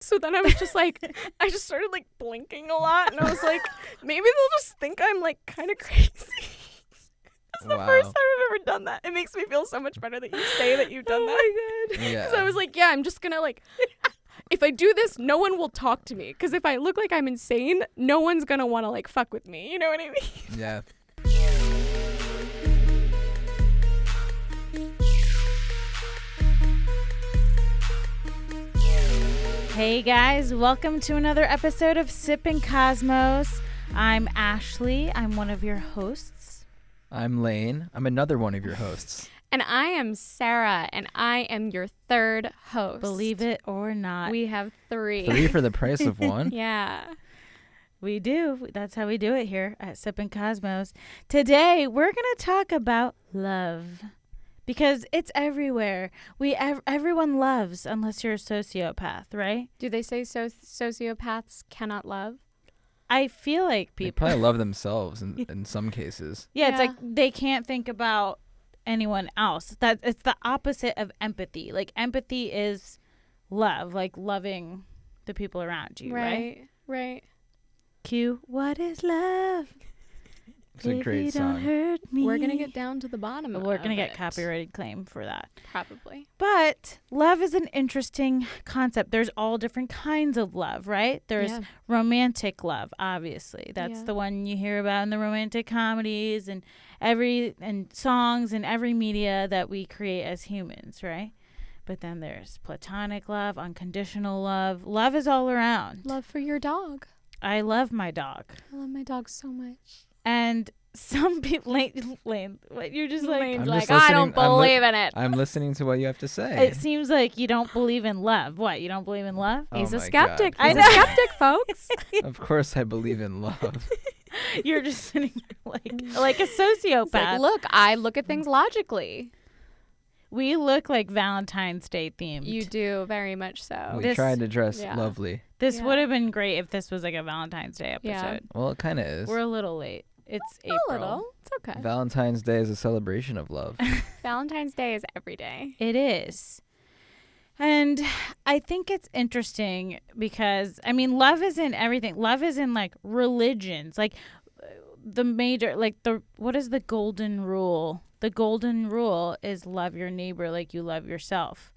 So then I was just like, I just started like blinking a lot, and I was like, maybe they'll just think I'm like kind of crazy. It's the first time I've ever done that. It makes me feel so much better that you say that you've done that. Oh my god. Because I was like, yeah, I'm just gonna like, if I do this, no one will talk to me. Because if I look like I'm insane, no one's gonna want to like fuck with me. You know what I mean? Yeah. Hey guys, welcome to another episode of Sippin Cosmos. I'm Ashley. I'm one of your hosts. I'm Layne. I'm another one of your hosts. And I am Sarah, and I am your third host. Believe it or not. We have three. Three for the price of one? Yeah. We do. That's how we do it here at Sippin Cosmos. Today, we're going to talk about love. Because it's everywhere. Everyone loves, unless you're a sociopath, right? Do they say sociopaths cannot love? I feel like They people probably love themselves in some cases. Yeah, it's like they can't think about anyone else. It's the opposite of empathy. Like empathy is love, like loving the people around you, right? Right. Q, what is love? It's a great song. Don't hurt me. We're going to get down to the bottom of it. We're going to get copyrighted claim for that. Probably. But love is an interesting concept. There's all different kinds of love, right? There's romantic love, obviously. That's the one you hear about in the romantic comedies and songs and every media that we create as humans, right? But then there's platonic love, unconditional love. Love is all around. Love for your dog. I love my dog. I love my dog so much. And some people, Layne, what you're just like, Layne's like, I don't believe in it. I'm listening to what you have to say. It seems like you don't believe in love. What? You don't believe in love? He's Oh a my skeptic. God. He's a skeptic, folks. Of course I believe in love. You're just sitting there like a sociopath. It's like, look, I look at things logically. We look like Valentine's Day themed. You do, very much so. We tried to dress lovely. This would have been great if this was like a Valentine's Day episode. Yeah. Well, it kind of is. We're a little late. It's April. A little. It's okay. Valentine's Day is a celebration of love. Valentine's Day is every day. It is. And I think it's interesting because, I mean, love is in everything. Love is in like religions. Like the major, like what is the golden rule? The golden rule is love your neighbor like you love yourself.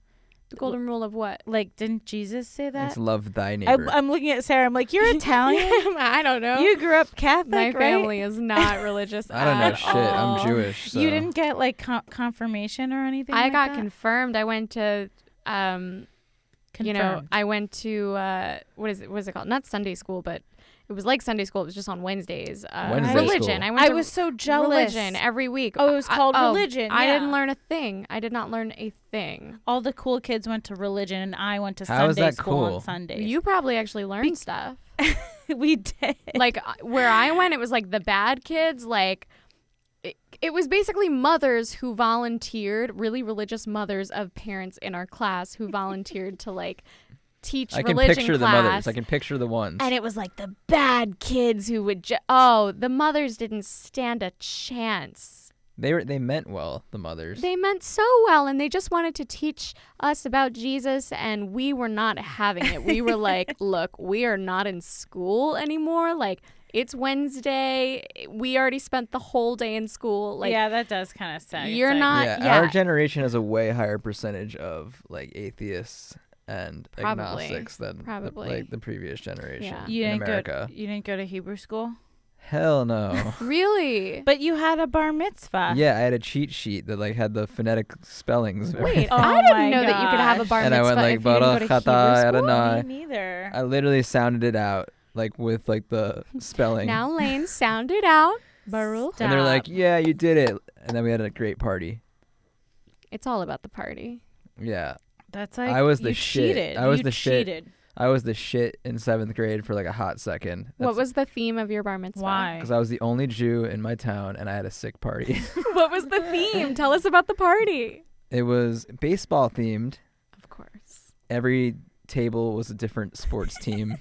The golden rule of what? Like, didn't Jesus say that? It's love thy neighbor. I'm looking at Sarah. I'm like, you're Italian? I don't know. You grew up Catholic, My right? family is not religious I don't know at shit. all. I'm Jewish. So. You didn't get like confirmation or anything I like got that? confirmed. I went to, Confirmed. I went to, what is it called? Not Sunday school, but it was like Sunday school. It was just on Wednesdays. Wednesday religion. school. I was so jealous. Religion every week. Oh, it was called religion. I yeah. didn't learn a thing. I did not learn a thing. All the cool kids went to religion, and I went to How is Sunday that school cool? on Sundays. You probably actually learned stuff. We did. Like where I went, it was like the bad kids. Like it was basically mothers who volunteered, really religious mothers of parents in our class who volunteered to like teach I can religion picture class. the mothers. I can picture the ones. And it was like the bad kids who would the mothers didn't stand a chance. They meant well, the mothers. They meant so well, and they just wanted to teach us about Jesus, and we were not having it. We were like, look, we are not in school anymore. Like, it's Wednesday. We already spent the whole day in school. Like, yeah, that does kind of suck. You're not. Yeah, our generation has a way higher percentage of like atheists and agnostics than the previous generation in America. You didn't go to Hebrew school? Hell no. Really? But you had a bar mitzvah. Yeah, I had a cheat sheet that like had the phonetic spellings. Of Wait, Oh I didn't know my that you could have a gosh. bar And mitzvah I went like, if you didn't go to Baruch Hebrew atah school. Adonai. Me neither. I literally sounded it out like with like the spelling. Now Layne sounded out. Baruch. And they're like, yeah, you did it. And then we had a great party. It's all about the party. Yeah. That's like, I was the you shit. cheated. I was You the shit. cheated. I was the shit in 7th grade for like a hot second. What was the theme of your bar mitzvah? Why? Because I was the only Jew in my town and I had a sick party. What was the theme? Tell us about the party. It was baseball themed. Of course. Every table was a different sports team.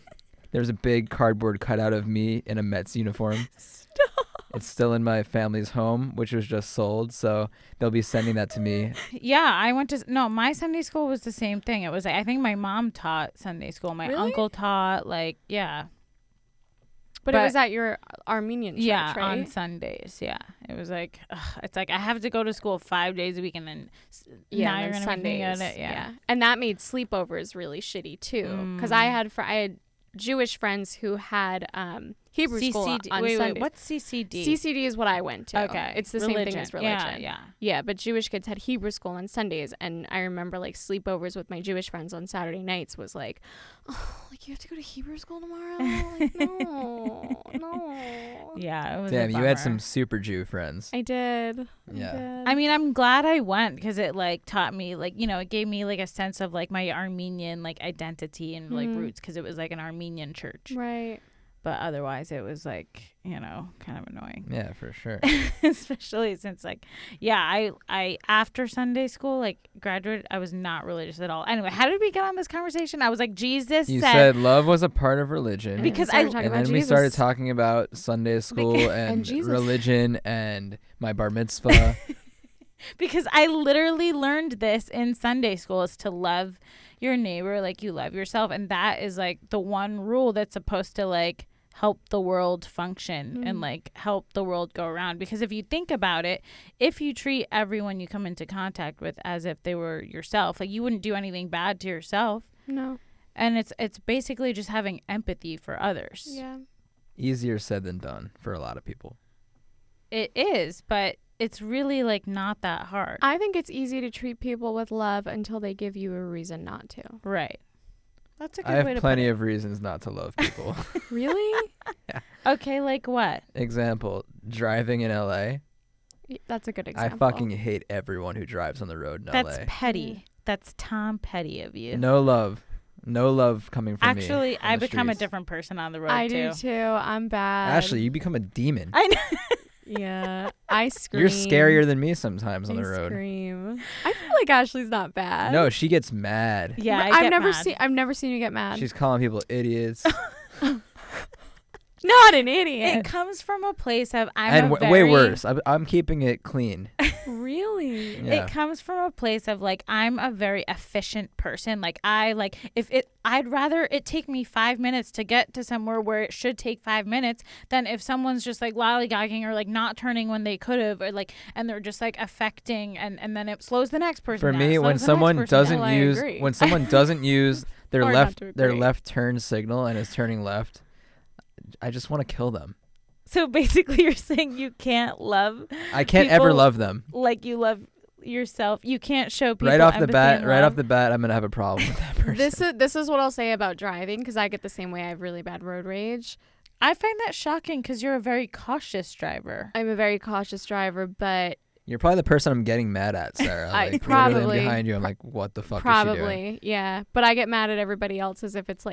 There was a big cardboard cutout of me in a Mets uniform. Stop. It's still in my family's home, which was just sold, so they'll be sending that to me. Yeah, my Sunday school was the same thing. It was I think my mom taught Sunday school. My uncle taught, yeah. But it was at your Armenian church, right? Yeah, on Sundays, yeah. It was it's I have to go to school 5 days a week, and then now you're going to make me go to it. Yeah. And that made sleepovers really shitty, too. Because I had Jewish friends who had Hebrew school on Sundays. Wait, what's CCD? CCD is what I went to. Okay. It's the same thing as religion. Yeah. Yeah, but Jewish kids had Hebrew school on Sundays, and I remember sleepovers with my Jewish friends on Saturday nights was you have to go to Hebrew school tomorrow? No. Yeah, it was Damn, you had some super Jew friends. I did. Yeah. I mean, I'm glad I went because it taught me it gave me a sense of my Armenian identity and roots, because it was an Armenian church. Right. But otherwise it was kind of annoying. Yeah, for sure. Especially since I after Sunday school graduated, I was not religious at all. Anyway, how did we get on this conversation? I was Jesus You said love was a part of religion. Because we started talking about Sunday school and religion and my bar mitzvah. Because I literally learned this in Sunday school, is to love your neighbor like you love yourself, and that is the one rule that's supposed to help the world function and help the world go around. Because if you think about it, if you treat everyone you come into contact with as if they were yourself, you wouldn't do anything bad to yourself. No. And it's basically just having empathy for others. Yeah. Easier said than done for a lot of people. It is, but it's really not that hard. I think it's easy to treat people with love until they give you a reason not to. Right. That's a good way to put it. I have plenty of reasons not to love people. Really? Yeah. Okay, like what? Example, driving in LA. That's a good example. I fucking hate everyone who drives on the road in LA. That's petty. That's Tom Petty of you. No love. No love coming from me. Actually, I become a different person on the road, I do too. I'm bad. Ashley, you become a demon. I know. Yeah, I scream. You're scarier than me sometimes on the road. I scream. I feel like Ashley's not bad. No, she gets mad. Yeah, I've never seen you get mad. She's calling people idiots. Not an idiot. It comes from a place of way worse. I'm keeping it clean. Really? Yeah. It comes from a place of I'm a very efficient person. I'd rather it take me 5 minutes to get to somewhere where it should take 5 minutes than if someone's just lollygagging or not turning when they could have, or and they're just affecting and then it slows the next person. For me, when someone doesn't use their left turn signal and is turning left, I just want to kill them. So basically you're saying you can't love I can't ever love them like you love yourself. You can't show people right off the bat, I'm going to have a problem with that person. This is what I'll say about driving, because I get the same way. I have really bad road rage. I find that shocking because you're a very cautious driver. I'm a very cautious driver, but you're probably the person I'm getting mad at, Sarah. Probably. I'm behind you, I'm like, what the fuck probably, is she doing? Yeah. But I get mad at everybody else as if it's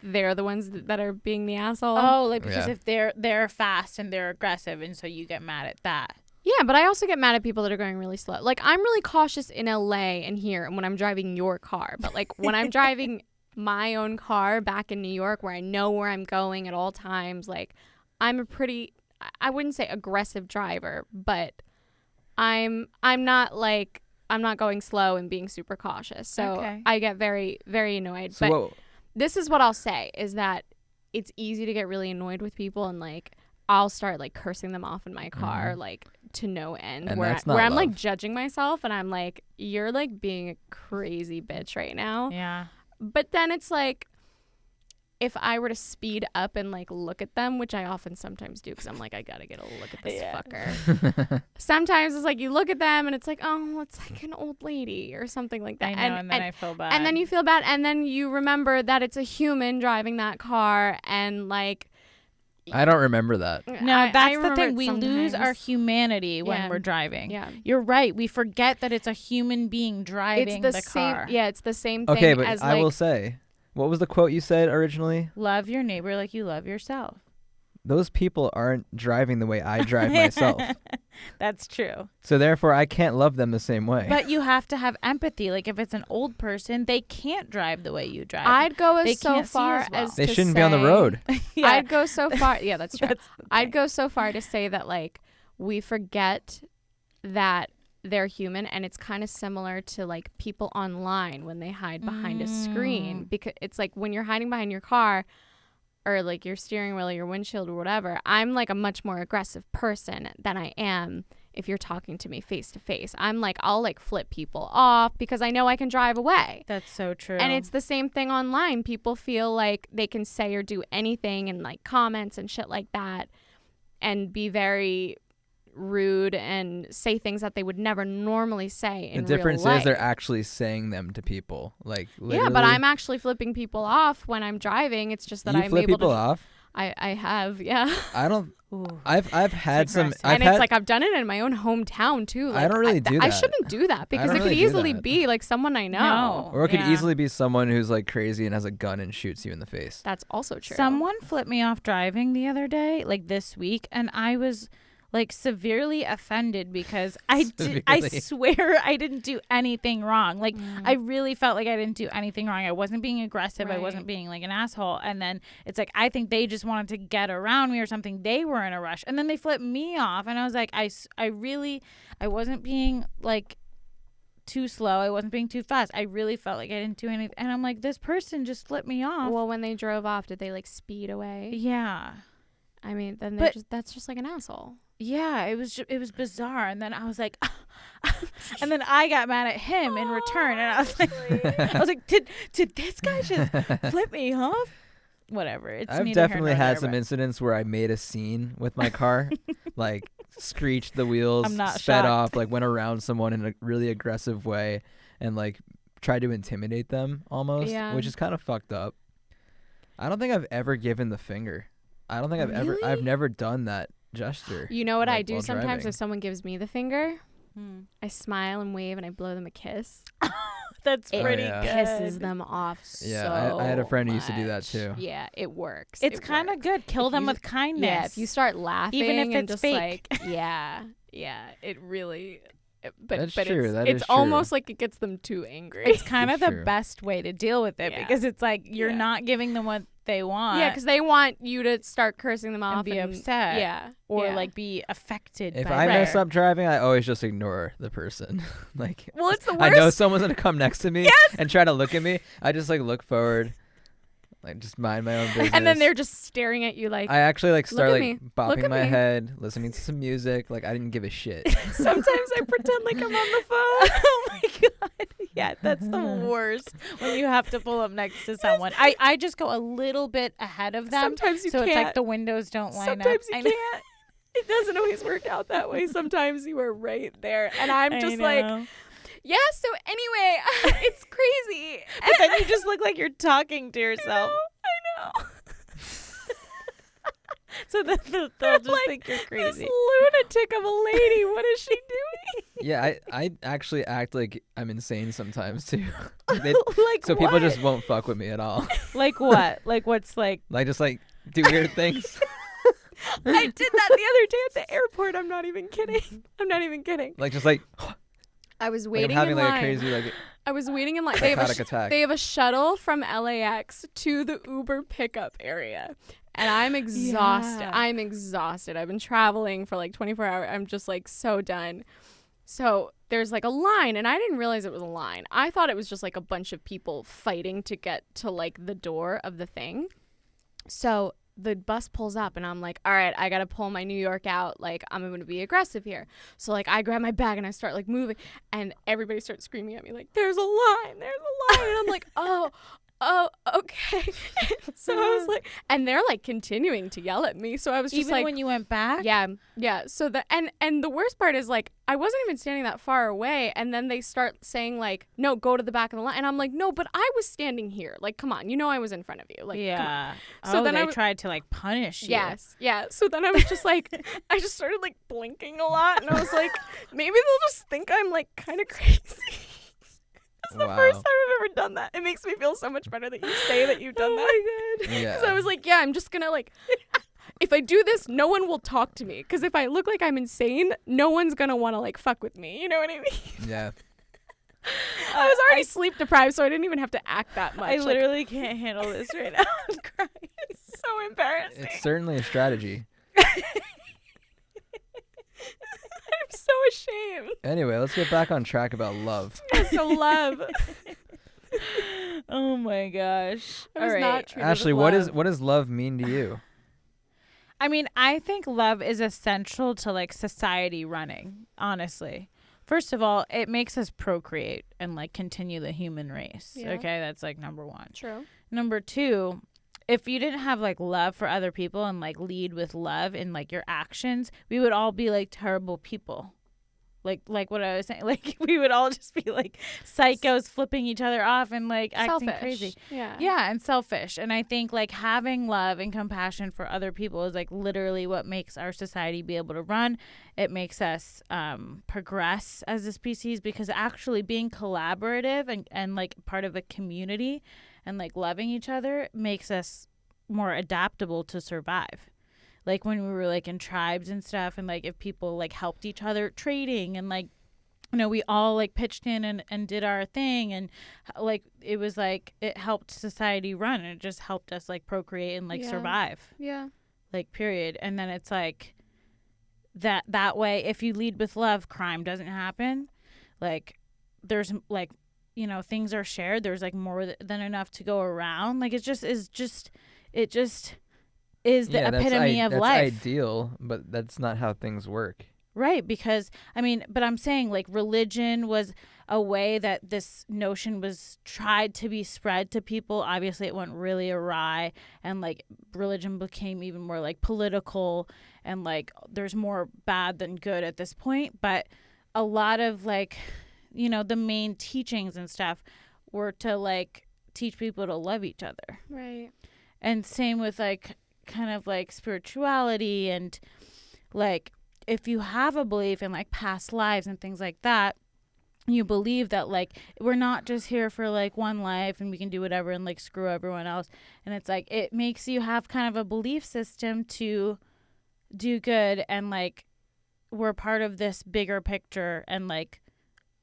they're the ones that are being the asshole. Oh, because if they're fast and they're aggressive, and so you get mad at that. Yeah, but I also get mad at people that are going really slow. I'm really cautious in LA and here and when I'm driving your car. But when I'm driving my own car back in New York, where I know where I'm going at all times, I'm a pretty, I wouldn't say aggressive driver, but I'm not going slow and being super cautious. So I get very, very annoyed. But this is what I'll say, is that it's easy to get really annoyed with people, and I'll start cursing them off in my car, to no end, and where I'm love. Judging myself, and I'm you're being a crazy bitch right now. Yeah. But then it's if I were to speed up and look at them, which I often sometimes do, because I'm I gotta get a look at this fucker. Sometimes it's you look at them and it's oh, it's an old lady or something like that. I know, and then I feel bad. And then you feel bad, and then you remember that it's a human driving that car, and I don't remember that. No, that's the thing. We lose our humanity when we're driving. Yeah. You're right. We forget that it's a human being driving the car. It's the same thing. Okay, but as I will say, what was the quote you said originally? Love your neighbor like you love yourself. those people aren't driving the way I drive myself. That's true. So therefore, I can't love them the same way. But you have to have empathy. Like if it's an old person, they can't drive the way you drive. I'd go so far as they shouldn't be on the road. Yeah. I'd go so far. Yeah, that's true. I'd go so far to say that like we forget that they're human, and it's kind of similar to like people online when they hide behind a screen, because it's like when you're hiding behind your car or like your steering wheel or your windshield or whatever, I'm like a much more aggressive person than I am if you're talking to me face to face. I'm like, I'll like flip people off because I know I can drive away. That's so true. And it's the same thing online. People feel like they can say or do anything in like comments and shit like that and be very rude and say things that they would never normally say in real life. The difference is they're actually saying them to people, like literally. Yeah, but I'm actually flipping people off when I'm driving. It's just that I'm flip able people to off. I have, yeah. I don't. Ooh. I've had some, it's like I've done it in my own hometown too. Like, I don't really do that. I shouldn't do that because it could easily be like someone I know. Or it could easily be someone who's like crazy and has a gun and shoots you in the face. That's also true. Someone flipped me off driving the other day, like this week, and I was like severely offended because I swear I didn't do anything wrong. Like I really felt like I didn't do anything wrong. I wasn't being aggressive. Right. I wasn't being like an asshole. And then it's like, I think they just wanted to get around me or something. They were in a rush. And then they flipped me off. And I was like, I wasn't being like too slow. I wasn't being too fast. I really felt like I didn't do anything. And I'm like, this person just flipped me off. Well, when they drove off, did they like speed away? Yeah. I mean, then that's just like an asshole. Yeah, it was bizarre. And then I was like, and then I got mad at him in return. And I was like, did this guy just flip me off? Whatever. I've definitely had some incidents where I made a scene with my car, like screeched the wheels, sped off, like went around someone in a really aggressive way and like tried to intimidate them almost, which is kind of fucked up. I don't think I've ever given the finger. I don't think I've never done that gesture. You know what I do sometimes if someone gives me the finger? I smile and wave and I blow them a kiss. That's pretty good. Kisses them off. Yeah, I had a friend who used to do that too. Yeah, it works. It's kind of good. Kill them with kindness. Yeah, if you start laughing, even if it's just fake. Like, yeah, it really. That's true. It's almost like it gets them too angry. It's kind of the best way to deal with it because it's like you're not giving them what they want. Yeah, because they want you to start cursing them off and be upset. Yeah, or like be affected. If I mess up driving, I always just ignore the person. Like, well, it's the worst. I know someone's gonna come next to me and try to look at me. I just like look forward. Like just mind my own business. And then they're just staring at you like. I actually like start like bopping my head, listening to some music. Like I didn't give a shit. Sometimes I pretend like I'm on the phone. Oh my god. Yeah, that's the worst when you have to pull up next to someone. I just go a little bit ahead of them. Sometimes you can't. So it's like the windows don't line up. Sometimes you can't. It doesn't always work out that way. Sometimes you are right there. And I'm just like. Yeah, so anyway, it's crazy. But then you just look like you're talking to yourself. I know. So they'll just like, think you're crazy. This lunatic of a lady, what is she doing? Yeah, I actually act like I'm insane sometimes too. Like so what? People just won't fuck with me at all. Like what? Like what's like? Like just like do weird things. I did that the other day at the airport. I'm not even kidding. Like just like... I was waiting like I'm having in line. Like a crazy like. I was waiting in line. Attack. They have a shuttle from LAX to the Uber pickup area, and I'm exhausted. Yeah. I'm exhausted. I've been traveling for like 24 hours. I'm just like so done. So there's like a line, and I didn't realize it was a line. I thought it was just like a bunch of people fighting to get to like the door of the thing. So the bus pulls up and I'm like, all right, I got to pull my New York out. Like, I'm going to be aggressive here. So, like, I grab my bag and I start, like, moving. And everybody starts screaming at me, like, there's a line. And I'm like, oh, okay. So I was like, and they're, like, continuing to yell at me. So I was just even like. Even when you went back? Yeah. So and the worst part is, like, I wasn't even standing that far away. And then they start saying, like, no, go to the back of the line. And I'm like, no, but I was standing here. Like, come on. You know I was in front of you. Like, yeah. So then they tried to, like, punish you. Yes. Yeah. So then I was just like, I just started, like, blinking a lot. And I was like, maybe they'll just think I'm, like, kind of crazy. That's the first time I've ever done that. It makes me feel so much better that you say that you've done that. Oh my god. Because I was like, yeah, I'm just gonna like if I do this, no one will talk to me. Because if I look like I'm insane, no one's going to want to like fuck with me. You know what I mean? Yeah. I was already sleep deprived, so I didn't even have to act that much. I literally can't handle this right now. I'm crying. It's so embarrassing. It's certainly a strategy. I'm so ashamed. Anyway, let's get back on track about love. So love. Oh my gosh. I was All not right. treated Ashley, with what does love mean to you? I mean, I think love is essential to like society running, honestly. First of all, it makes us procreate and like continue the human race. Yeah. Okay, that's like number one. True. Number two, if you didn't have like love for other people and like lead with love in like your actions, we would all be like terrible people. Like what I was saying, like we would all just be like psychos flipping each other off and like acting crazy. Yeah, and selfish. And I think like having love and compassion for other people is like literally what makes our society be able to run. It makes us progress as a species, because actually being collaborative and like part of a community and like loving each other makes us more adaptable to survive. Like when we were like in tribes and stuff, and like if people like helped each other trading, and like, you know, we all like pitched in and did our thing, and like it was like it helped society run, and it just helped us like procreate and like survive. Yeah. Like period. And then it's like that way, if you lead with love, crime doesn't happen. Like there's like, you know, things are shared. There's like more than enough to go around. Like it just is the epitome of life. That's ideal, but that's not how things work. Right, because, I mean, but I'm saying, like, religion was a way that this notion was tried to be spread to people. Obviously, it went really awry, and, like, religion became even more, like, political, and, like, there's more bad than good at this point. But a lot of, like, you know, the main teachings and stuff were to, like, teach people to love each other. Right. And same with, like, kind of like spirituality, and like if you have a belief in like past lives and things like that, you believe that like we're not just here for like one life and we can do whatever and like screw everyone else, and it's like it makes you have kind of a belief system to do good, and like we're part of this bigger picture, and like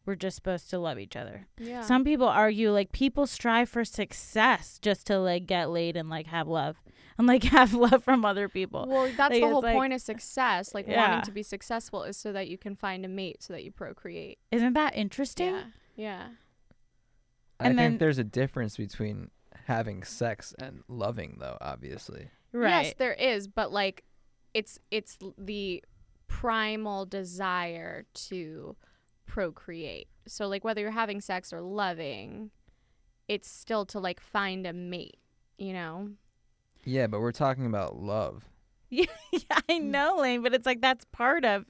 we're just supposed to love each other. Yeah. Some people argue like people strive for success just to like get laid and like have love. And like have love from other people. Well, that's like, the whole like, point of success. Like wanting to be successful is so that you can find a mate, so that you procreate. Isn't that interesting? Yeah. Yeah. I think there's a difference between having sex and loving, though, obviously. Right. Yes, there is, but like it's the primal desire to procreate. So like whether you're having sex or loving, it's still to like find a mate, you know? Yeah, but we're talking about love. Yeah, I know, Layne, but it's like that's part of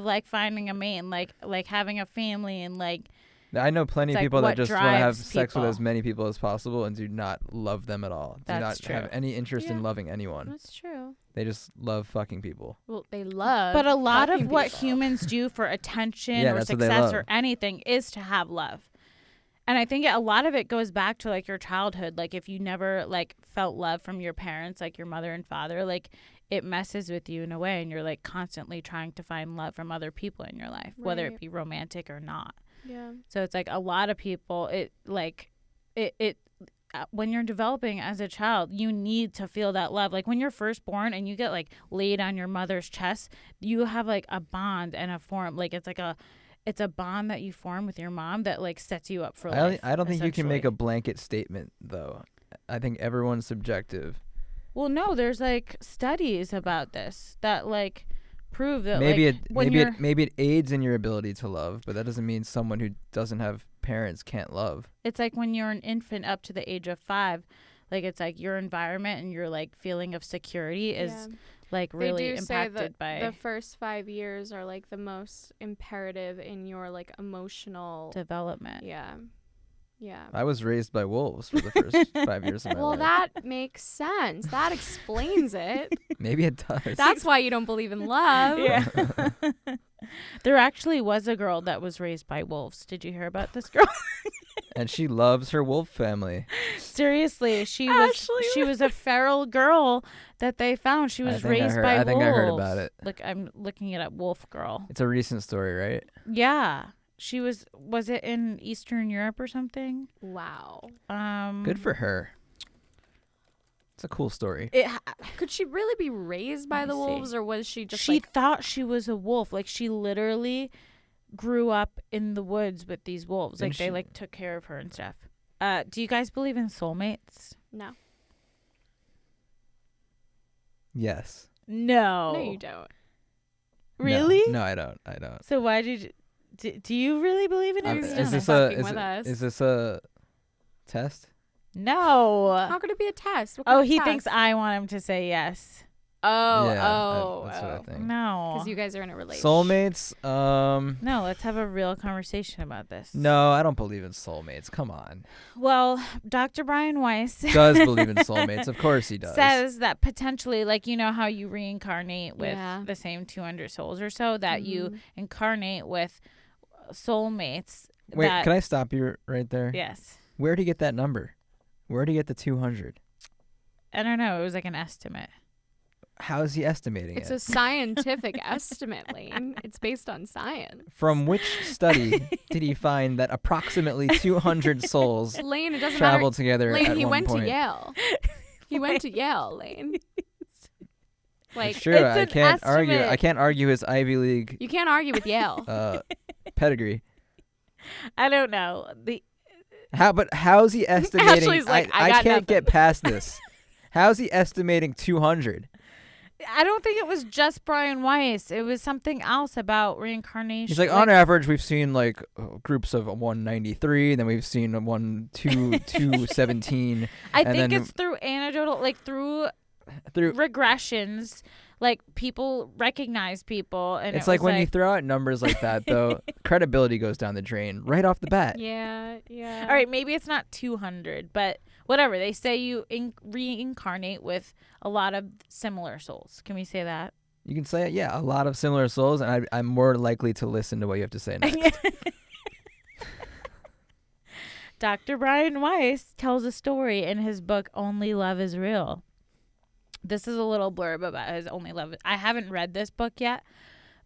like finding a mate and like having a family, and like I know plenty of people that just want to have sex with people. as many people as possible and do not love them at all. That's do not have any interest in loving anyone. That's true. They just love fucking people. Well, they love. But a lot of what people. humans do for attention or that's what they success love. or anything is to have love. And I think a lot of it goes back to like your childhood. Like if you never like felt love from your parents, like your mother and father, like it messes with you in a way, and you're like constantly trying to find love from other people in your life, whether it be romantic or not. Yeah. So it's like a lot of people, when you're developing as a child, you need to feel that love. Like when you're first born and you get like laid on your mother's chest, you have like a bond and a form. Like it's a bond that you form with your mom that like sets you up for life. I don't think you can make a blanket statement, though. I think everyone's subjective. Well, no, there's like studies about this that like prove that maybe like, maybe it aids in your ability to love, but that doesn't mean someone who doesn't have parents can't love. It's like when you're an infant up to the age of 5, like it's like your environment and your like feeling of security is like really they do impacted say that by the first 5 years are like the most imperative in your like emotional development. Yeah. Yeah. I was raised by wolves for the first 5 years of my life. Well, that makes sense. That explains it. Maybe it does. That's why you don't believe in love. Yeah. There actually was a girl that was raised by wolves. Did you hear about this girl? And she loves her wolf family. Seriously, she was a feral girl that they found. She was raised by wolves. I think I heard about it. Look, I'm looking it up. Wolf girl. It's a recent story, right? Yeah. She was it in Eastern Europe or something? Wow. Good for her. It's a cool story. Could she really be raised by the wolves, or was she just She thought she was a wolf. Like, she literally grew up in the woods with these wolves. Like, they like took care of her and stuff. Do you guys believe in soulmates? No. Yes. No. No, you don't. Really? No, I don't. So why did you... Do you really believe in it? Is this a test? No. How could it be a test? He thinks I want him to say yes. That's what I think. No. Because you guys are in a relationship. Soulmates? No, let's have a real conversation about this. No, I don't believe in soulmates. Come on. Well, Dr. Brian Weiss does believe in soulmates. Of course he does. Says that potentially, like, you know how you reincarnate with the same 200 souls or so, that you incarnate with soulmates. Wait, can I stop you right there? Yes. Where'd he get that number? Where'd he get the 200? I don't know. It was like an estimate. How is he estimating It's it? a scientific estimate, Layne. It's based on science. From which study did he find that approximately 200 souls Layne, it doesn't travel matter. together Layne, at he one went point? to Yale. He went to Yale, Layne. Like, it's true. I can't argue. I can't argue his Ivy League. You can't argue with Yale. Pedigree. I don't know. How's he estimating? Ashley's like, I can't nothing. get past this. How's he estimating 200? I don't think it was just Brian Weiss. It was something else about reincarnation. He's like, on average, we've seen like groups of 193, and then we've seen 217. I think it's through anecdotal, like through regressions. Like, people recognize people, and it's like when you throw out numbers like that, though, credibility goes down the drain right off the bat. Yeah. All right, maybe it's not 200, but whatever. They say you reincarnate with a lot of similar souls. Can we say that? You can say it, yeah, a lot of similar souls, and I'm more likely to listen to what you have to say next. Dr. Brian Weiss tells a story in his book, Only Love is Real. This is a little blurb about his Only Love. I haven't read this book yet,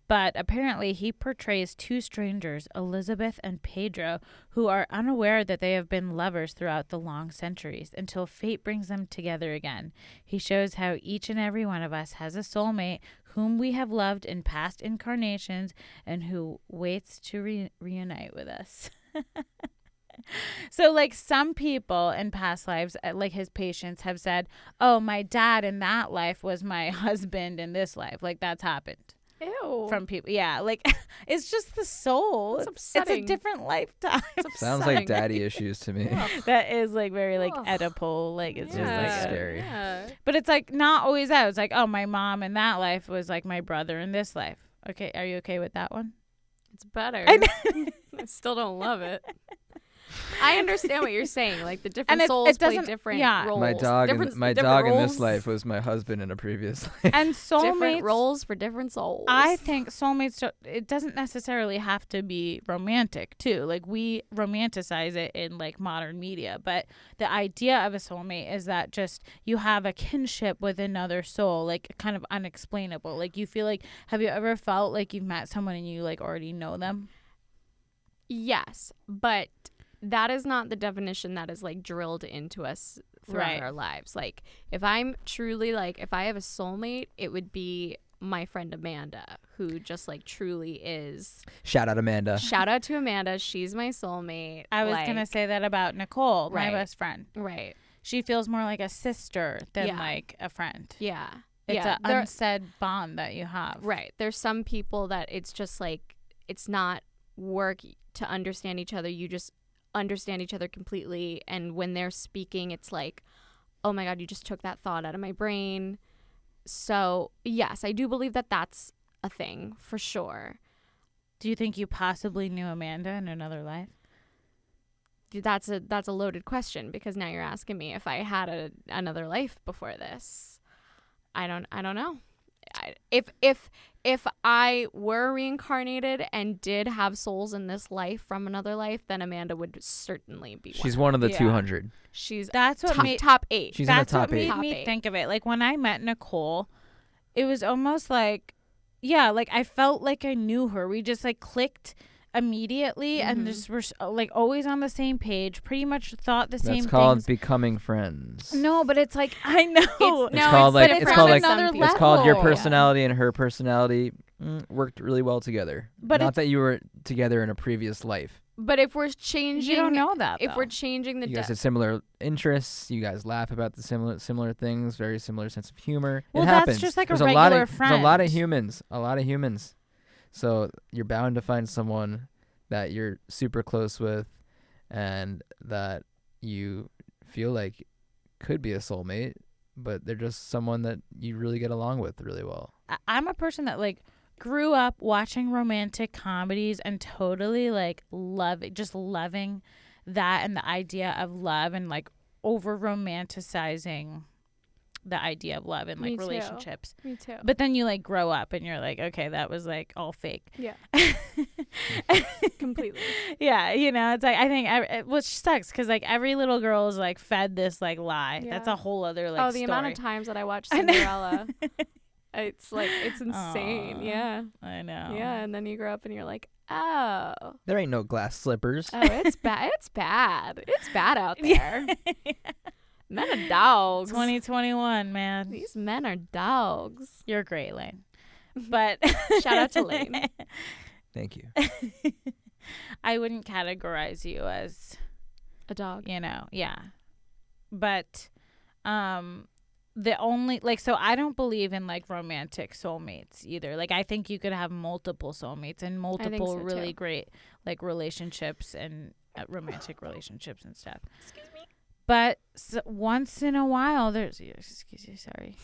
but apparently he portrays two strangers, Elizabeth and Pedro, who are unaware that they have been lovers throughout the long centuries until fate brings them together again. He shows how each and every one of us has a soulmate whom we have loved in past incarnations and who waits to reunite with us. So, like, some people in past lives, like his patients, have said, oh, my dad in that life was my husband in this life. Like, that's happened. Ew. From people. Yeah, like, it's just the soul. It's upsetting. It's a different lifetime. Sounds like daddy issues to me. That is, like, very, like, Oedipal. Like, it's just, like, scary. Yeah. But it's, like, not always that. It's like, oh, my mom in that life was, like, my brother in this life. Okay, are you okay with that one? It's better. I still don't love it. I understand what you're saying. Like, the different souls play different roles. My dog in roles. this life was my husband in a previous life. And soulmates, different roles for different souls. I think soulmates, it doesn't necessarily have to be romantic, too. Like, we romanticize it in, like, modern media. But the idea of a soulmate is that just you have a kinship with another soul, like, kind of unexplainable. Like, you feel like, have you ever felt like you've met someone and you, like, already know them? Yes, but that is not the definition that is, like, drilled into us throughout our lives. Like, if I'm truly, like, if I have a soulmate, it would be my friend Amanda, who just, like, truly is. Shout out Amanda. Shout out to Amanda. She's my soulmate. I was going to say that about Nicole, my best friend. Right. She feels more like a sister than like a friend. Yeah. It's an unsaid bond that you have. Right. There's some people that it's just, like, it's not work to understand each other. You just understand each other completely, and when they're speaking, it's like, oh my god, you just took that thought out of my brain. So yes, I do believe that that's a thing for sure. Do you think you possibly knew Amanda in another life? That's a loaded question, because now you're asking me if I had another life before this. I don't know. side. If I were reincarnated and did have souls in this life from another life, then Amanda would certainly be She's one of the 200. She's that's what top 8. She's in the top 8. That's what made me think of it. Like when I met Nicole, it was almost like, yeah, like I felt like I knew her. We just like clicked immediately and just were like always on the same page, pretty much thought the same things. That's called becoming friends. No, but it's like, I know. It's called your personality and her personality worked really well together. But not that you were together in a previous life. But if we're changing, you don't know that. If we're changing the, you guys have similar interests. You guys laugh about the similar things. Very similar sense of humor. Well, it happens. That's just like a regular friend. There's a lot of humans. So you're bound to find someone that you're super close with, and that you feel like could be a soulmate, but they're just someone that you really get along with really well. I'm a person that like grew up watching romantic comedies and totally like loving that and the idea of love and like over romanticizing the idea of love and like relationships. Me too. But then you like grow up and you're like, okay, that was like all fake. Yeah. Completely. Yeah, you know, it's like I think which sucks because like every little girl is like fed this like lie. Yeah. That's a whole other like the amount of times that I watched Cinderella. It's like, it's insane. Yeah. I know. Yeah, and then you grow up and you're like, oh. There ain't no glass slippers. Oh, it's bad. It's bad. It's bad out there. Yeah. Men are dogs. 2021, man. These men are dogs. You're great, Layne. But shout out to Layne. Thank you. I wouldn't categorize you as a dog. You know, yeah. But the only like so I don't believe in like romantic soulmates either. Like I think you could have multiple soulmates and multiple really great like relationships and romantic relationships and stuff. Excuse me. But once in a while, excuse you, sorry.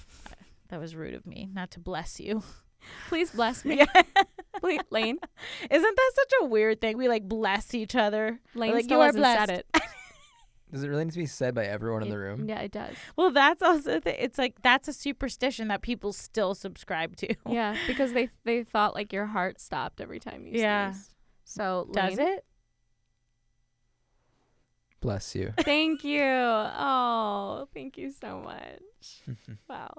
That was rude of me, not to bless you. Please bless me. Please, Layne. Isn't that such a weird thing? We like bless each other. Layne like, still hasn't said it. Does it really need to be said by everyone in the room? Yeah, it does. Well, that's also it's like that's a superstition that people still subscribe to. Yeah, because they thought like your heart stopped every time you sneezed. So Layne, does it? Bless you. Thank you. Oh, thank you so much. Wow.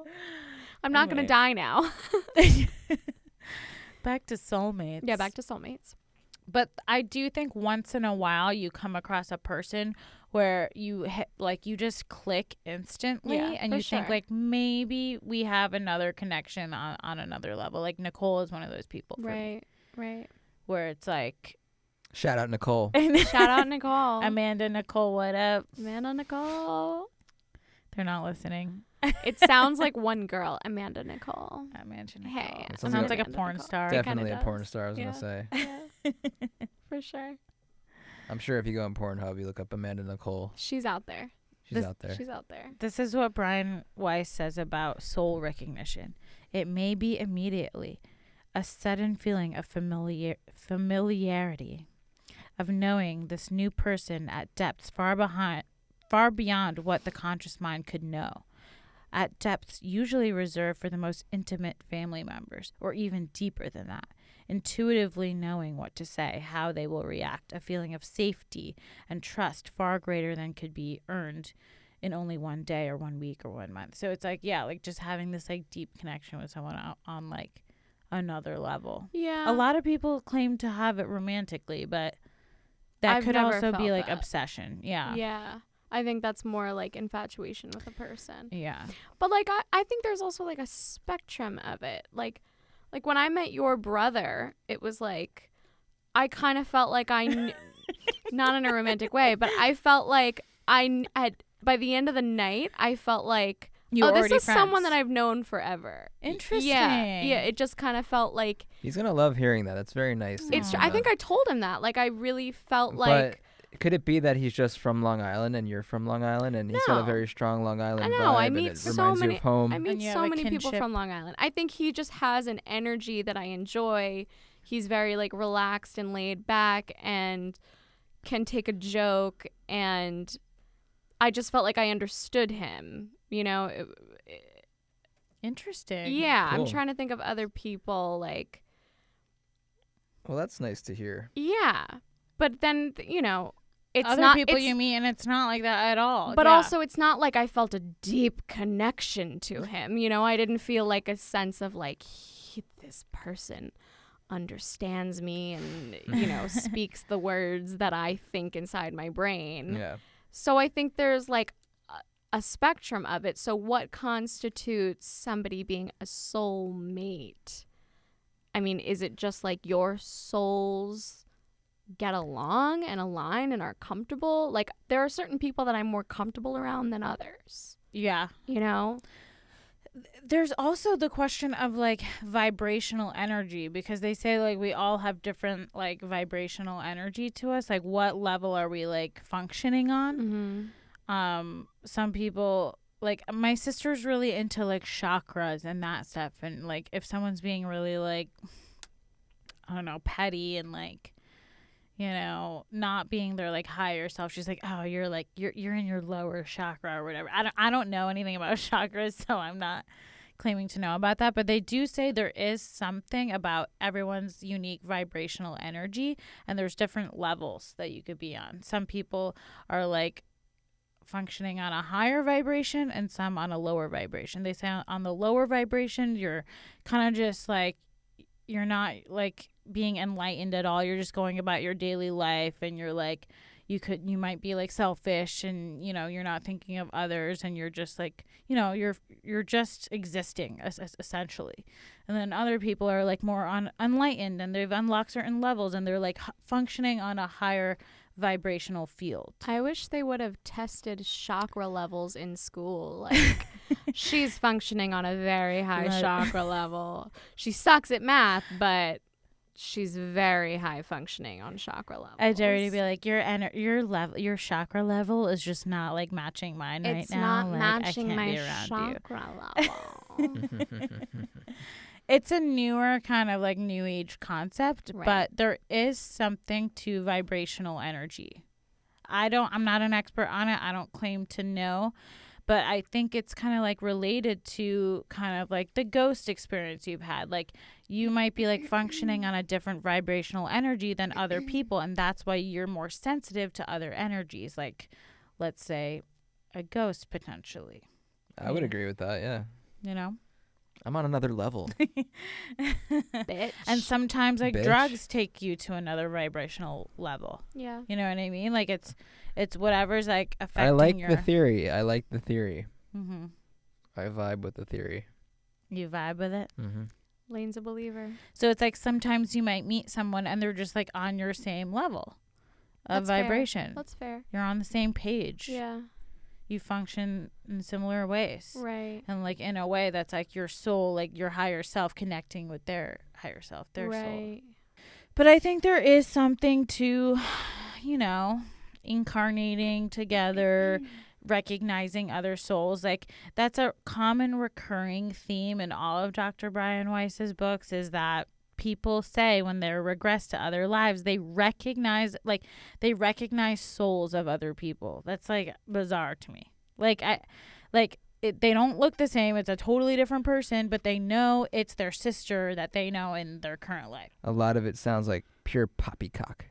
I'm not going to die now. Back to soulmates. Yeah, back to soulmates. But I do think once in a while you come across a person where you you just click instantly and you think like maybe we have another connection on another level. Like Nicole is one of those people for me. Right. Where it's like shout out Nicole. Shout out Nicole. Amanda Nicole, what up? Amanda Nicole. They're not listening. It sounds like one girl, Amanda Nicole. Amanda Nicole. Hey, it sounds like a porn star. Definitely a porn star, I was going to say. Yeah. For sure. I'm sure if you go on Pornhub, you look up Amanda Nicole. She's out there. She's out there. She's out there. This is what Brian Weiss says about soul recognition. It may be immediately a sudden feeling of familiarity, of knowing this new person at depths far beyond what the conscious mind could know, at depths usually reserved for the most intimate family members, or even deeper than that, intuitively knowing what to say, how they will react, a feeling of safety and trust far greater than could be earned in only one day or 1 week or 1 month. So it's like, yeah, like just having this like deep connection with someone on like another level. Yeah. A lot of people claim to have it romantically, but that could also be like obsession. Yeah. Yeah. I think that's more like infatuation with a person. Yeah. But like I think there's also like a spectrum of it. Like when I met your brother, it was like I kind of felt like not in a romantic way, but I felt like I had by the end of the night, I felt like this is someone that I've known forever. Interesting. Yeah, it just kind of felt like he's gonna love hearing that. That's very nice. I think I told him that. Like I really felt like. Could it be that he's just from Long Island and you're from Long Island and he's got a very strong Long Island vibe I and meet it reminds you of home? I meet so many people from Long Island. I think he just has an energy that I enjoy. He's very like relaxed and laid back and can take a joke, and I just felt like I understood him, you know. Interesting. Yeah, Cool. I'm trying to think of other people like. Well, that's nice to hear. Yeah, but then it's other not people it's, you meet, and it's not like that at all. But yeah. also, it's not like I felt a deep connection to him. I didn't feel like a sense of like this person understands me and speaks the words that I think inside my brain. Yeah. So I think there's like a spectrum of it. So what constitutes somebody being a soulmate? I mean, is it just like your souls get along and align and are comfortable? Like, there are certain people that I'm more comfortable around than others. Yeah. There's also the question of like vibrational energy, because they say like we all have different like vibrational energy to us. Like, what level are we like functioning on? Mm-hmm. Some people, like my sister's really into like chakras and that stuff, and like if someone's being really like, I don't know, petty and like, not being their like higher self, she's like, oh, you're in your lower chakra or whatever. I don't know anything about chakras, so I'm not claiming to know about that, but they do say there is something about everyone's unique vibrational energy, and there's different levels that you could be on. Some people are like functioning on a higher vibration and some on a lower vibration. They say on the lower vibration, you're kind of just like, you're not like being enlightened at all. You're just going about your daily life, and you're like, you might be like selfish, and you're not thinking of others, and you're just like, you're just existing essentially. And then other people are like more enlightened, and they've unlocked certain levels, and they're like functioning on a higher vibrational field. I wish they would have tested chakra levels in school. Like, she's functioning on a very high chakra level. She sucks at math, but she's very high functioning on chakra levels. I dare you to be like, your chakra level is just not like matching mine right now. It's not like, matching my chakra level. It's a newer kind of like new age concept, right. But there is something to vibrational energy. I'm not an expert on it. I don't claim to know, but I think it's kind of like related to kind of like the ghost experience you've had. Like, you might be like functioning on a different vibrational energy than other people, and that's why you're more sensitive to other energies. Like, let's say a ghost potentially. I would agree with that, yeah. I'm on another level. Bitch. And sometimes like drugs take you to another vibrational level. Yeah. You know what I mean? Like it's whatever's like affecting I like your... the theory. Mm-hmm. I vibe with the theory. You vibe with it? Mm-hmm. Layne's a believer. So it's like sometimes you might meet someone and they're just like on your same level of vibration. That's fair. You're on the same page. Yeah. You function in similar ways. Right. And like in a way that's like your soul, like your higher self connecting with their higher self, their soul. But I think there is something to, incarnating together, recognizing other souls. Like, that's a common recurring theme in all of Dr. Brian Weiss's books, is that people say when they're regressed to other lives, they recognize souls of other people. That's like bizarre to me. They don't look the same. It's a totally different person, but they know it's their sister that they know in their current life. A lot of it sounds like pure poppycock.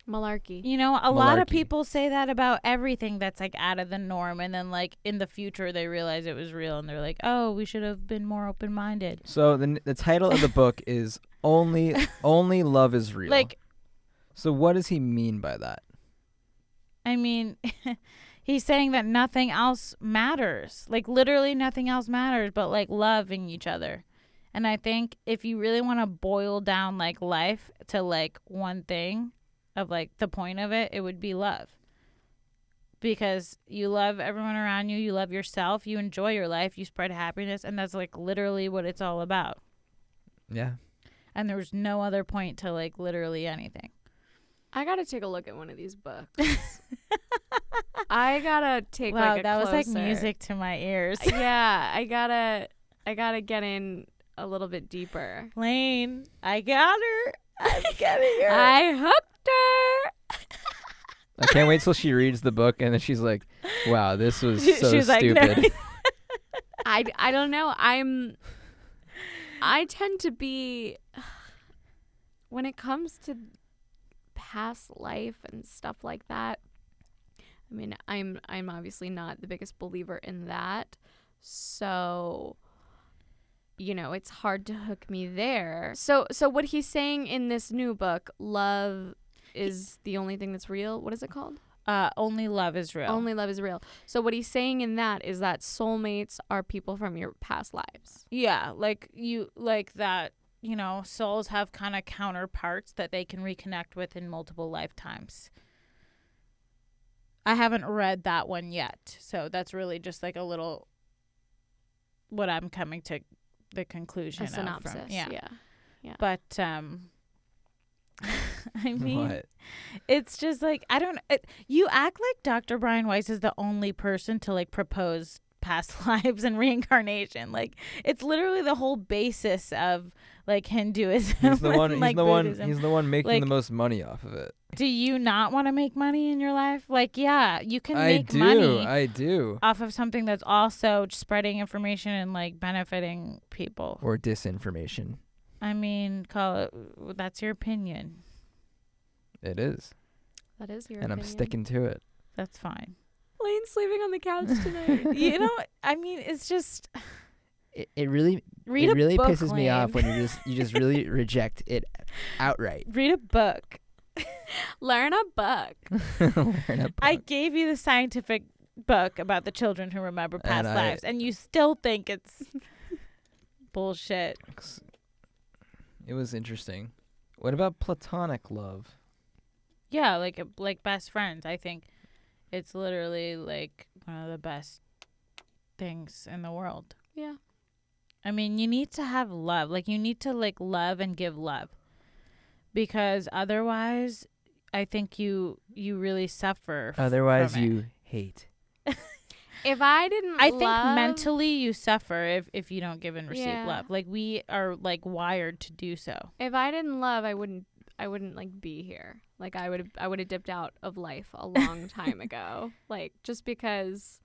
Malarkey. A lot of people say that about everything that's like out of the norm, and then like in the future they realize it was real, and they're like, oh, we should have been more open-minded. So the title of the book is only Love is Real. Like, so what does he mean by that? I mean, he's saying that nothing else matters. Like, literally nothing else matters but like loving each other. And I think if you really want to boil down like life to like one thing of like the point of it, it would be love. Because you love everyone around you, you love yourself, you enjoy your life, you spread happiness, and that's like literally what it's all about. Yeah. And there's no other point to like literally anything. I gotta take a look at one of these books. I gotta take wow, like a that closer. was like music to my ears. Yeah, I gotta get in a little bit deeper. Layne, I got her. I'm getting her. I hooked her. I can't wait till she reads the book and then she's like, wow, this was so she's stupid. Like, no. I don't know. I tend to be, when it comes to past life and stuff like that, I mean, I'm obviously not the biggest believer in that. So, it's hard to hook me there. So what he's saying in this new book, love is the only thing that's real. What is it called? Only love is real. Only love is real. So what he's saying in that is that soulmates are people from your past lives. Yeah, that, souls have kind of counterparts that they can reconnect with in multiple lifetimes. I haven't read that one yet, so that's really just like a little what I'm coming to the conclusion a synopsis. Yeah. But I mean, What? It's just like, you act like Dr. Brian Weiss is the only person to like propose past lives and reincarnation. Like, it's literally the whole basis of like Hinduism. He's the one. Like He's the one making the most money off of it. Do you not want to make money in your life? Like, yeah, you can make money. I do. Off of something that's also spreading information and like benefiting people. Or disinformation. I mean, call it. That's your opinion. It is. That is your opinion. And I'm sticking to it. That's fine. Layne's sleeping on the couch tonight. I mean, it's just. It really pisses me off when you just really reject it outright. Read a book. Learn a book. I gave you the scientific book about the children who remember past lives, and you still think it's bullshit. It was interesting. What about platonic love? Yeah, like best friends. I think it's literally like one of the best things in the world. Yeah. I mean, you need to have love. Like, you need to like love and give love. Because otherwise, I think you really suffer. Otherwise, you hate. If I didn't I think mentally you suffer if you don't give and receive love. Like, we are like wired to do so. If I didn't love, I wouldn't like be here. Like, I would have dipped out of life a long time ago. Like, just because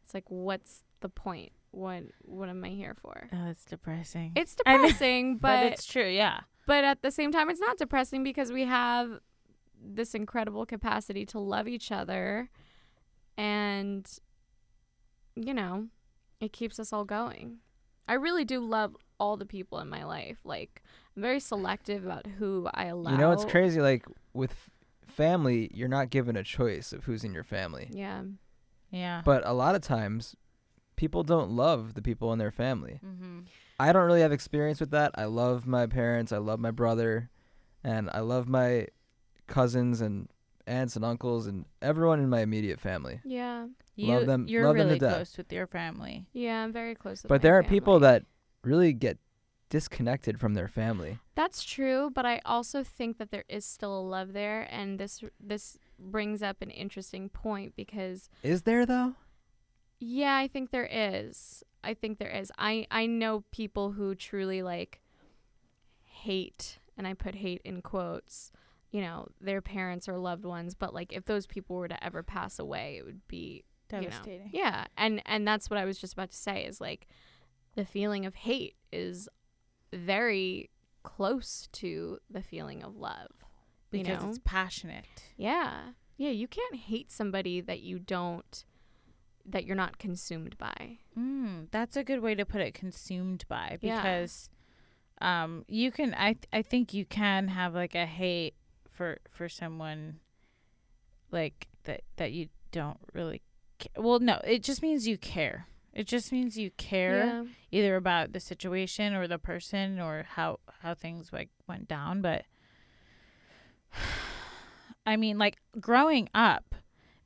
it's like, what's the point? What am I here for? Oh, it's depressing. It's depressing, but it's true, yeah. But at the same time, it's not depressing because we have this incredible capacity to love each other, and it keeps us all going. I really do love all the people in my life. Like, I'm very selective about who I allow. It's crazy. Like, with family, you're not given a choice of who's in your family. Yeah. Yeah. But a lot of times, people don't love the people in their family. Mm-hmm. I don't really have experience with that. I love my parents. I love my brother. And I love my cousins and aunts and uncles and everyone in my immediate family. Yeah. Love them. You're love really them to death. close with your family. Yeah, I'm very close with But my there are family. people that really get disconnected from their family. That's true, but I also think that there is still a love there, and this brings up an interesting point because... Is there, though? Yeah, I think there is. I know people who truly like hate, and I put hate in quotes, their parents or loved ones, but like if those people were to ever pass away, it would be devastating. Yeah, and that's what I was just about to say is like the feeling of hate is very close to the feeling of love. Because it's passionate. Yeah. Yeah, you can't hate somebody that you're not consumed by. That's a good way to put it, consumed by, because you can I think you can have like a hate for someone like that you don't really well, no, it just means you care. It just means you care either about the situation or the person or how things like went down, but I mean, like growing up,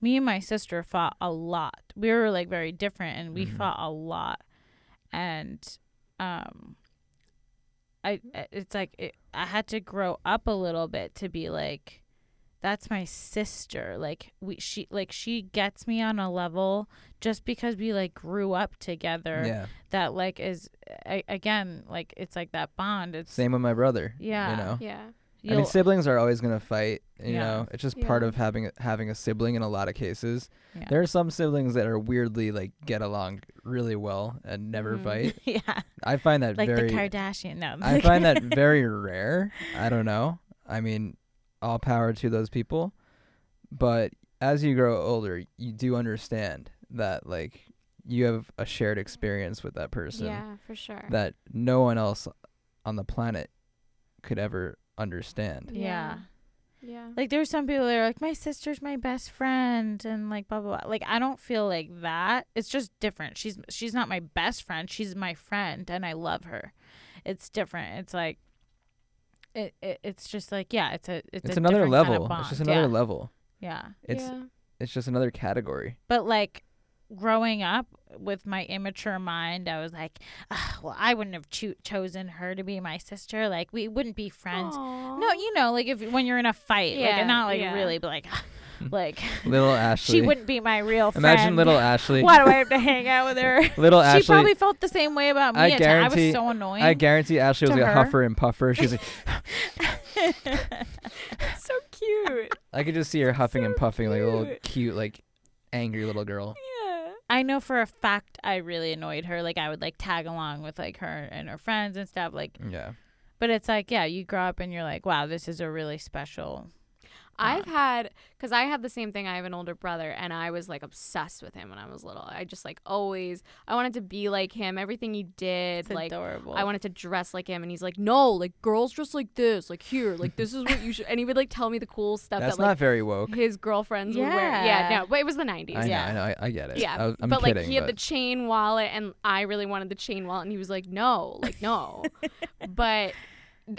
me and my sister fought a lot. We were like very different, and we fought a lot. And I had to grow up a little bit to be like, that's my sister. Like she gets me on a level just because we like grew up together. Yeah. That like is again like it's like that bond. It's same with my brother. Yeah. You know? Yeah. I mean, siblings are always gonna fight. You know, it's just part of having a sibling in a lot of cases. Yeah. There are some siblings that are weirdly like get along really well and never fight. Yeah, I find that like very the Kardashian. No, I find that very rare. I don't know. I mean, all power to those people, but as you grow older, you do understand that like you have a shared experience with that person. Yeah, for sure. That no one else on the planet could ever understand. Yeah. Like there's some people that are like, my sister's my best friend and like blah blah blah. Like I don't feel like that. It's just different. She's not my best friend. She's my friend and I love her. It's different. It's like it's just like it's another level. Kind of bond. It's just another level. Yeah. It's just another category. But like growing up with my immature mind, I was like, well, I wouldn't have chosen her to be my sister. Like we wouldn't be friends. Aww. No, you know, like when you're in a fight, like not like really, but like little Ashley. She wouldn't be my real friend. Imagine little Ashley. Why do I have to hang out with her? Little Ashley. She probably felt the same way about me. I was so annoying. I guarantee Ashley was like a huffer and puffer. She's like, so cute. I could just see her huffing and puffing like a little cute, like angry little girl. I know for a fact I really annoyed her. Like I would like tag along with like her and her friends and stuff. Like but it's like you grow up and you're like, wow, this is a really special. Because I had the same thing. I have an older brother, and I was like obsessed with him when I was little. I just like I wanted to be like him. Everything he did, it's like adorable. I wanted to dress like him, and he's like, no, like girls dress like this, like here, like this is what you should. And he would like tell me the cool stuff that's that like not very woke. His girlfriends would wear. Yeah, no, but it was the 90s. I know, I get it. Yeah, I'm but kidding, like he had the chain wallet, and I really wanted the chain wallet, and he was like, no, but.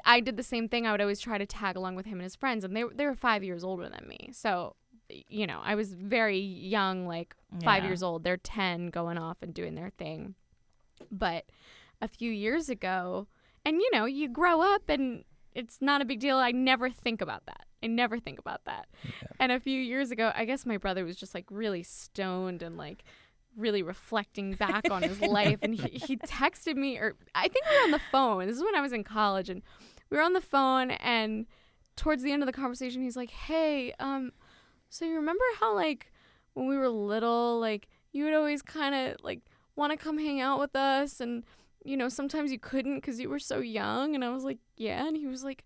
I did the same thing. I would always try to tag along with him and his friends, and they were 5 years older than me. So, you know, I was very young, like 5 years old. They're 10, going off and doing their thing. But a few years ago, and you know, you grow up and it's not a big deal. I never think about that. Yeah. And a few years ago, I guess my brother was just like really stoned and like really reflecting back on his life, and he texted me, or I think we were on the phone. This is when I was in college, and we were on the phone, and towards the end of the conversation he's like, hey, so you remember how like when we were little, like you would always kind of like want to come hang out with us, and you know sometimes you couldn't because you were so young? And I was like, yeah. And he was like,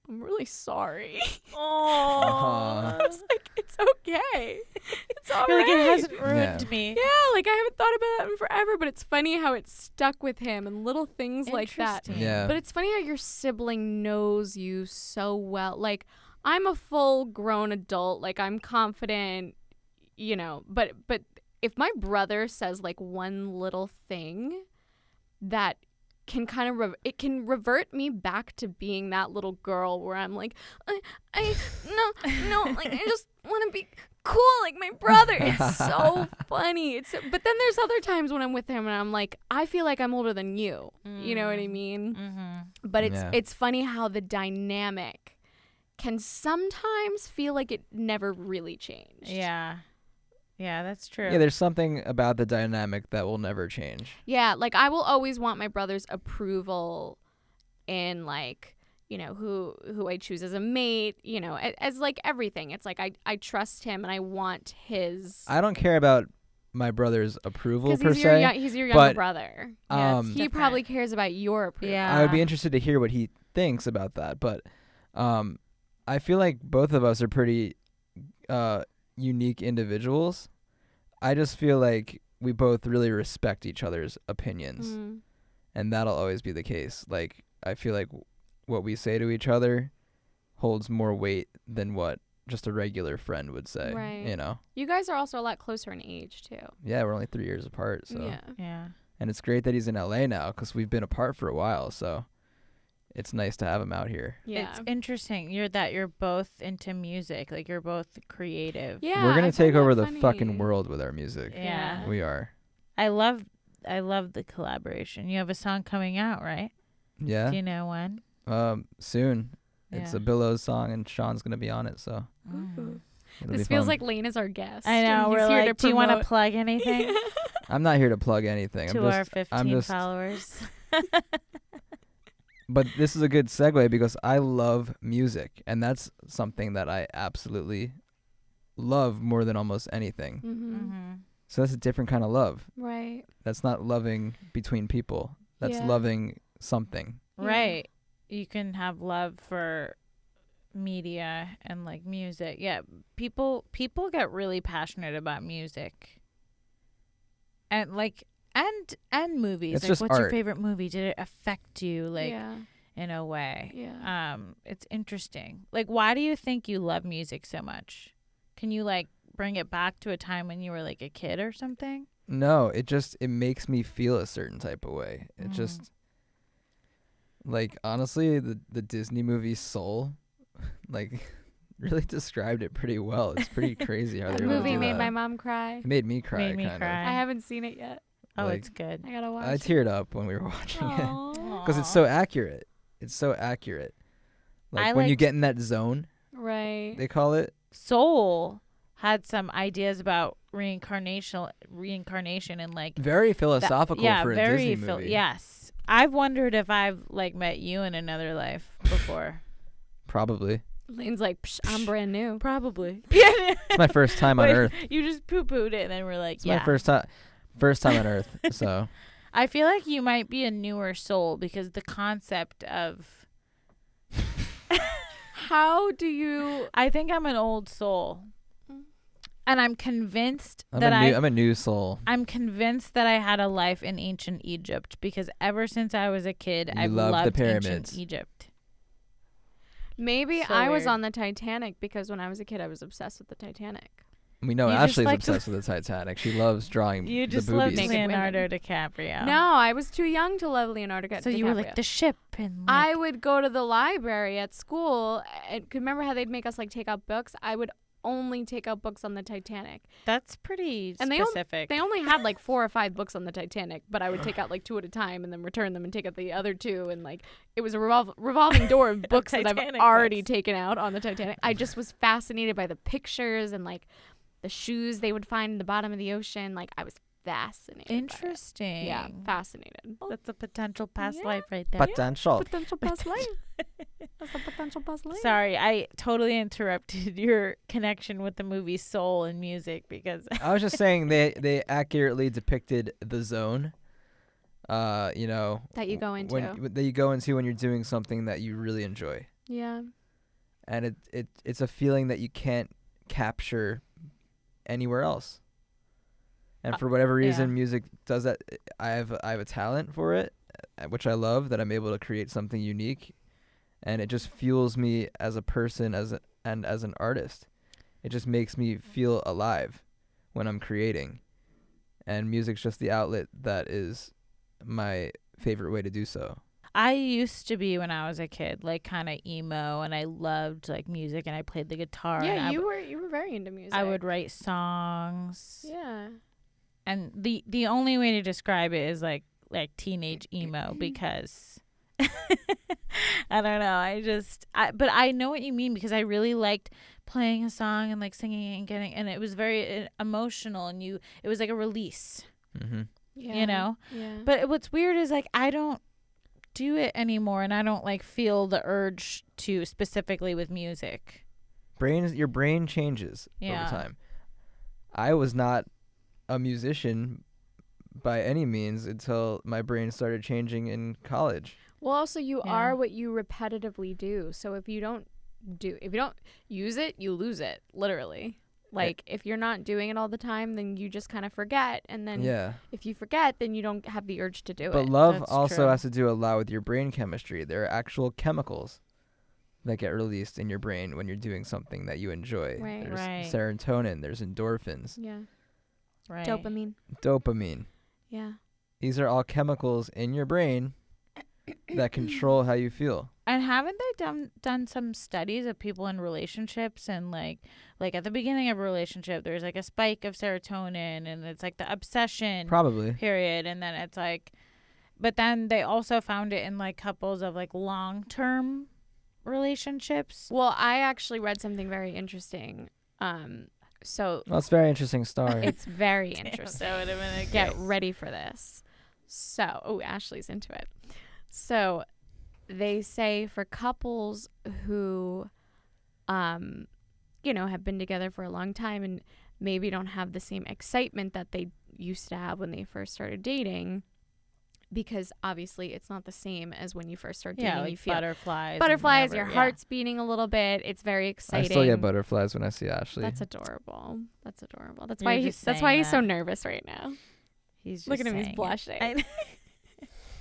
I'm really sorry. Oh, I was like, it's okay. It's all right. Like, it hasn't ruined me. Yeah, like I haven't thought about that in forever, but it's funny how it stuck with him and little things like that. Yeah. But it's funny how your sibling knows you so well. Like, I'm a full grown adult. Like, I'm confident, you know, but if my brother says like one little thing that can kind of it can revert me back to being that little girl where I'm like, no, like I just want to be cool like my brother. It's so funny. But then there's other times when I'm with him and I'm like, I feel like I'm older than you. You know what I mean? Mm-hmm. But it's funny how the dynamic can sometimes feel like it never really changed. Yeah, that's true. Yeah, there's something about the dynamic that will never change. Yeah, like I will always want my brother's approval in like, you know, who I choose as a mate, you know, as like everything. It's like I trust him and I want his. I don't care about my brother's approval per se. He's your younger brother. He different. Probably cares about your approval. Yeah. I would be interested to hear what he thinks about that, but I feel like both of us are pretty unique individuals. I just feel like we both really respect each other's opinions, and that'll always be the case. Like I feel like what we say to each other holds more weight than what just a regular friend would say. Right. You know. You guys are also a lot closer in age too. Yeah, we're only 3 years apart. So. Yeah. And it's great that he's in LA now because we've been apart for a while. So. It's nice to have him out here. Yeah. It's interesting. You're both into music. Like you're both creative. Yeah. We're going to take over the fucking world with our music. Yeah. We are. I love the collaboration. You have a song coming out, right? Yeah. Do you know when? Soon. Yeah. It's a Billows song and Sean's going to be on it, so. This feels like Layne is our guest. I know. We're like, do you want to plug anything? I'm not here to plug anything. To our 15 followers. But this is a good segue because I love music, and that's something that I absolutely love more than almost anything. So that's a different kind of love. Right. That's not loving between people. That's loving something. Right. You can have love for media and like music. Yeah, people get really passionate about music. And like and movies. It's like just what's art. your favorite movie? Did it affect you like Yeah. in a way? Yeah. It's interesting. Like, why do you think you love music so much? Can you like bring it back to a time when you were like a kid or something? No, it makes me feel a certain type of way. It just, like, honestly, the Disney movie Soul, like, really described it pretty well. It's pretty crazy how That they were able to movie do made that. my mom cry. It made me cry, Made me kind cry. I haven't seen it yet. Oh, Like, it's good. I gotta watch I it. teared up when we were watching it. Aww. Because it's so accurate. It's so accurate. Like, when you get in that zone, Right. they call it. Soul had some ideas about reincarnation and like Very philosophical for a Disney movie. yes. I've wondered if I've like met you in another life before. Probably. Layne's like, Psh, I'm brand new. Probably. It's my first time on Earth. You just poo-pooed it and then we're like, It's my first time on Earth. So I feel like you might be a newer soul because the concept of How do you... I think I'm an old soul. And I'm convinced I'm a new soul. I'm convinced that I had a life in ancient Egypt because ever since I was a kid, I've love the loved pyramids. ancient Egypt. Maybe So I was weird. on the Titanic because when I was a kid, I was obsessed with the Titanic. We know You just Ashley's like obsessed with the Titanic. She loves drawing You the just love boobies. Naked Leonardo DiCaprio. No, I was too young to love Leonardo DiCaprio. So you were like the ship and like, I would go to the library at school and remember how they'd make us like take out books? I would only take out books on the Titanic. that's pretty And specific. They only had like 4 or 5 books on the Titanic, but I would take out like 2 at a time and then return them and take out the other 2, and like it was a revolving door of books that I've Titanic already books. taken out on the Titanic. I just was fascinated by the pictures and like the shoes they would find in the bottom of the ocean. Like I was fascinated. by it. Interesting. Yeah, fascinated. That's a potential past Yeah. life right there. Potential. Potential past life. That's a potential past life. Sorry, I totally interrupted your connection with the movie Soul and music because I was just saying they accurately depicted the zone. You know, That you go into. that you go into when you're doing something that you really enjoy, Yeah. and it's a feeling that you can't capture anywhere else. And for whatever reason, music does that. I have a talent for it, which I love, that I'm able to create something unique, and it just fuels me as a person, and as an artist. It just makes me feel alive when I'm creating, and music's just the outlet that is my favorite way to do so. I used to be when I was a kid, like kind of emo, and I loved like music, and I played the guitar. Yeah, and you were very into music. I would write songs. Yeah. And the only way to describe it is like teenage emo because I don't know. But I know what you mean because I really liked playing a song and like singing and it was very emotional, and it was like a release. Mm-hmm. Yeah. You know? Yeah. But what's weird is like I don't do it anymore, and I don't like feel the urge to, specifically with music. Your brain changes over time. I was not a musician by any means until my brain started changing in college. Well, also you are what you repetitively do. So if you don't use it, you lose it, literally. Like if you're not doing it all the time, then you just kind of forget, and then if you forget, then you don't have the urge to do it. But love That's also true. has to do a lot with your brain chemistry. There are actual chemicals that get released in your brain when you're doing something that you enjoy. Right. There's Right. serotonin, there's endorphins, Yeah. Right. dopamine. Yeah. These are all chemicals in your brain that control how you feel. And haven't they done some studies of people in relationships, and like at the beginning of a relationship there's like a spike of serotonin, and it's like the obsession Probably. period, and then it's like, but then they also found it in like couples of like long-term relationships. Well, I actually read something very interesting. So Well, it's a very interesting story. it's very interesting. That would have been a Get ready for this. So, Ashley's into it. So, they say for couples who, have been together for a long time and maybe don't have the same excitement that they used to have when they first started dating, because obviously it's not the same as when you first start dating. Like you feel butterflies, your heart's beating a little bit. It's very exciting. I still get butterflies when I see Ashley. That's adorable. That's why he's so nervous right now. He's just look at him. He's blushing.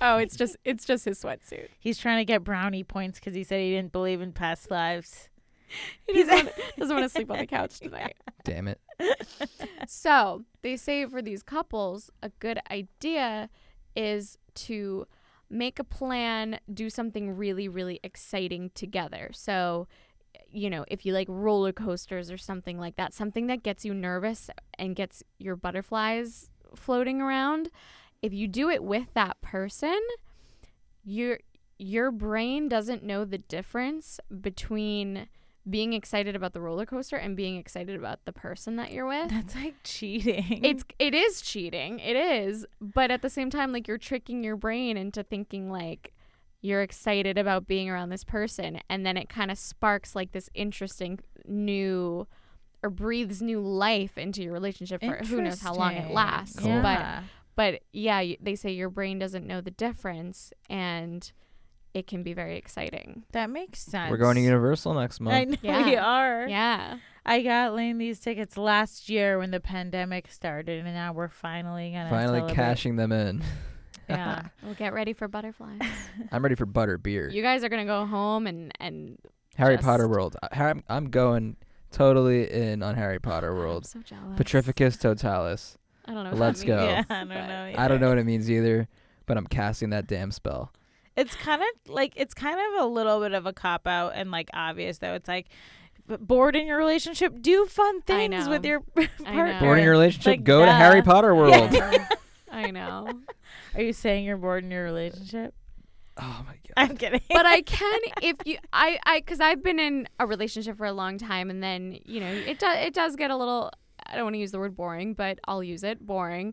Oh, it's just his sweatsuit. He's trying to get brownie points because he said he didn't believe in past lives. He doesn't want to sleep on the couch tonight. Damn it. So they say for these couples, a good idea is to make a plan, do something really, really exciting together. So, if you like roller coasters or something like that, something that gets you nervous and gets your butterflies floating around, if you do it with that person, your brain doesn't know the difference between being excited about the roller coaster and being excited about the person that you're with. That's like cheating. It is cheating. It is. But at the same time, like, you're tricking your brain into thinking like you're excited about being around this person, and then it kind of sparks like this interesting new, or breathes new life into your relationship for who knows how long it lasts. Cool. Yeah. But yeah, they say your brain doesn't know the difference, and it can be very exciting. That makes sense. We're going to Universal next month. I know we are. Yeah. I got Layne these tickets last year when the pandemic started, and now we're finally gonna celebrate. Cashing them in. Yeah. We'll get ready for butterflies. I'm ready for butter beer. You guys are gonna go home and Harry Potter World. I'm going totally in on Harry Potter World. I'm so jealous. Petrificus Totalis. I don't know. Let's go. Yeah, I don't know. I don't know what it means either, but I'm casting that damn spell. It's kind of a little bit of a cop out and like obvious though. It's like, bored in your relationship, do fun things with your partner. Bored in your relationship, like, go to Harry Potter World. Yeah. I know. Are you saying you're bored in your relationship? Oh my god. I'm kidding. But I can, if you, because I've been in a relationship for a long time, and then it does get a little. I don't want to use the word boring, but I'll use it. Boring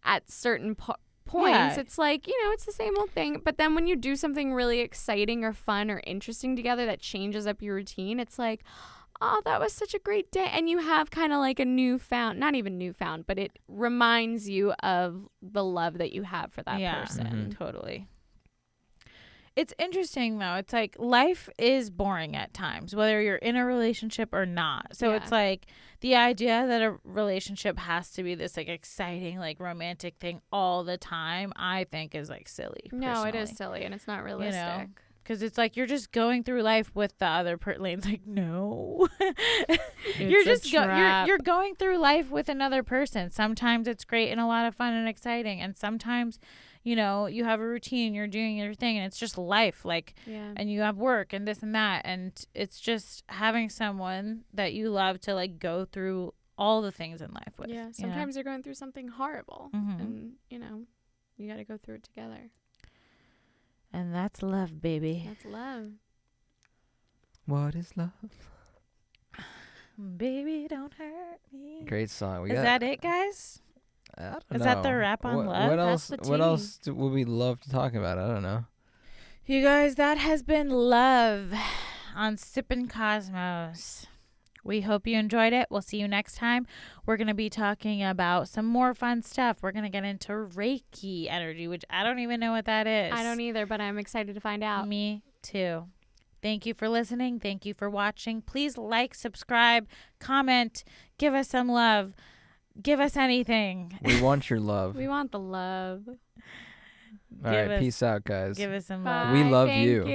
at certain points. Yeah. It's like, it's the same old thing. But then when you do something really exciting or fun or interesting together that changes up your routine, it's like, oh, that was such a great day. And you have kind of like a newfound, not even newfound, but it reminds you of the love that you have for that person. Mm-hmm. Totally. It's interesting, though. It's like life is boring at times, whether you're in a relationship or not. So it's like the idea that a relationship has to be this like exciting, like romantic thing all the time, I think is like silly. No, personally. it is silly, and it's not realistic. Because it's like you're just going through life with the other person. Lane's like, no. You're going through life with another person. Sometimes it's great and a lot of fun and exciting, and sometimes you have a routine, you're doing your thing, and it's just life, and you have work and this and that, and it's just having someone that you love to like go through all the things in life with. Yeah, sometimes you're going through something horrible, and you got to go through it together. And that's love, baby. That's love. What is love? Baby, don't hurt me. Great song. Is that it, guys? I don't Is know. that the wrap on love? What else would we love to talk about? I don't know. You guys, that has been love on Sippin' Cosmos. We hope you enjoyed it. We'll see you next time. We're going to be talking about some more fun stuff. We're going to get into Reiki energy, which I don't even know what that is. I don't either, but I'm excited to find out. Me too. Thank you for listening. Thank you for watching. Please like, subscribe, comment, give us some love. Give us anything. We want your love. We want the love. All right, peace out, guys. Give us some Bye. love. We love Thank you. you.